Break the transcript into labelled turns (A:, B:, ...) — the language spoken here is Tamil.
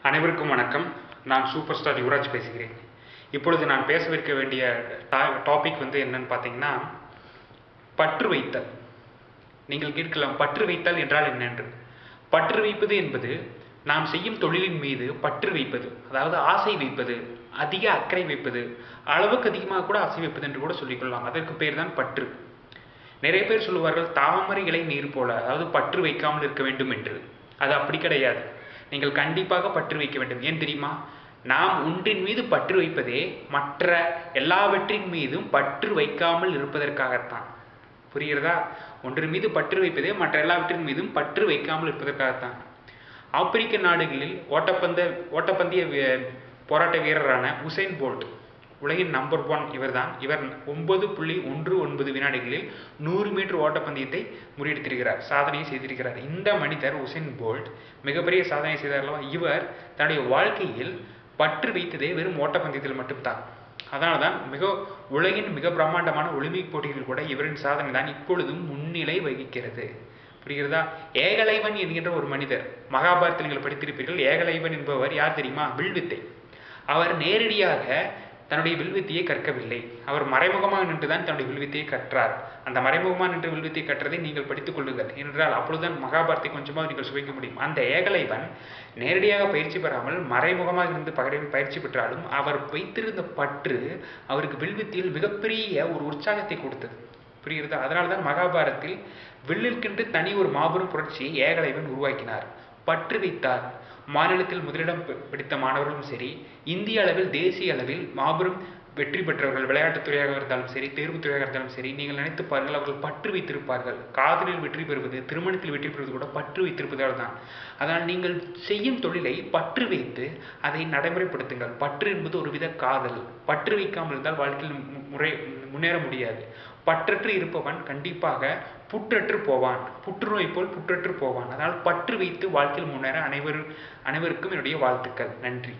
A: அனைவருக்கும் வணக்கம். நான் சூப்பர் ஸ்டார் யுவராஜ் பேசுகிறேன். இப்பொழுது நான் பேசவிருக்க வேண்டிய டாபிக் என்னன்னு பார்த்தீங்கன்னா, பற்று வைத்தல். நீங்கள் கேட்கலாம், பற்று வைத்தல் என்றால் என்ன என்று. பற்று வைப்பது என்பது நாம் செய்யும் தொழிலின் மீது பற்று வைப்பது, அதாவது ஆசை வைப்பது, அதிக அக்கறை வைப்பது, அளவுக்கு அதிகமாக கூட ஆசை வைப்பது என்று கூட சொல்லிக்கொள்ளலாம். அதற்கு பேர் தான் பற்று. நிறைய பேர் சொல்லுவார்கள், தாமரை இலை நீர் போல, அதாவது பற்று வைக்காமல் இருக்க வேண்டும் என்று. அது அப்படி கிடையாது. நீங்கள் கண்டிப்பாக பற்று வைக்க வேண்டும். ஏன் தெரியுமா? நாம் ஒன்றின் மீது பற்று வைப்பதே மற்ற எல்லாவற்றின் மீதும் பற்று வைக்காமல் இருப்பதற்காகத்தான். புரிகிறதா? ஒன்றின் மீது பற்று வைப்பதே மற்ற எல்லாவற்றின் மீதும் பற்று வைக்காமல் இருப்பதற்காகத்தான். ஆப்பிரிக்க நாடுகளில் ஓட்டப்பந்தய போராட்ட வீரரான உசைன் போல்ட், உலகின் நம்பர் 1 இவர்தான். இவர் 9.19 வினாடிகளில் 100 மீட்டர் ஓட்டப்பந்தயத்தை முறியடித்திருக்கிறார், சாதனையை செய்திருக்கிறார். இந்த மனிதர் உசைன் போல்ட் மிகப்பெரிய சாதனை செய்தார் அல்லவா? இவர் தன்னுடைய வாழ்க்கையில் பற்று வைத்ததே வெறும் ஓட்டப்பந்தயத்தில் மட்டும்தான். அதனால்தான் உலகின் மிக பிரம்மாண்டமான ஒலிம்பிக் போட்டிகளில் கூட இவரின் சாதனை தான் இப்பொழுதும் முன்னிலை வகிக்கிறது. புரிகிறதா? ஏகலைவன் என்கின்ற ஒரு மனிதர், மகாபாரத்தில் நீங்கள் படித்திருப்பீர்கள். ஏகலைவன் என்பவர் யார் தெரியுமா? வில்வித்தை. அவர் நேரடியாக தன்னுடைய வில்வித்தையை கற்கவில்லை. அவர் மறைமுகமாக நின்றுதான் தன்னுடைய வில்வித்தையை கற்றார். அந்த மறைமுகமாக நின்று வில்வித்தை கற்றதை நீங்கள் படித்துக் கொள்ளுங்கள். என்றால் அப்பொழுதுதான் மகாபாரத்தை கொஞ்சமாக நீங்கள் சுவைக்க முடியும். அந்த ஏகலைவன் நேரடியாக பயிற்சி பெறாமல் மறைமுகமாக இருந்து பயிற்சி பெற்றாலும் அவர் வைத்திருந்த பற்று அவருக்கு வில்வித்தையில் மிகப்பெரிய ஒரு உற்சாகத்தை கொடுத்தது. புரிகிறதா? அதனால்தான் மகாபாரத்தில் வில்லிற்கென்று தனி ஒரு மாபெரும் புரட்சியை ஏகலைவன் உருவாக்கினார். பற்று வைத்தார். மாநிலத்தில் முதலிடம் பிடித்த மாணவர்களும் சரி, இந்திய அளவில் தேசிய அளவில் மாபெரும் வெற்றி பெற்றவர்கள், விளையாட்டுத்துறையாக இருந்தாலும் சரி, தேர்வுத்துறையாக இருந்தாலும் சரி, நீங்கள் நினைத்து பாருங்கள், அவர்கள் பற்று வைத்திருப்பார்கள். காதலில் வெற்றி பெறுவது, திருமணத்தில் வெற்றி பெறுவது கூட பற்று வைத்திருப்பதால் தான். அதனால் நீங்கள் செய்யும் தொழிலை பற்று வைத்து அதை நடைமுறைப்படுத்துங்கள். பற்று என்பது ஒருவித காதல். பற்று வைக்காமல் இருந்தால் வாழ்க்கையில் முன்னேற முடியாது. பற்றற்று இருப்பவன் கண்டிப்பாக புற்றற்று போவான். புற்றுநோய் போல் புற்றற்று போவான். அதனால் பற்று வைத்து வாழ்க்கையில் முன்னேற அனைவருக்கும் என்னுடைய வாழ்த்துக்கள். நன்றி.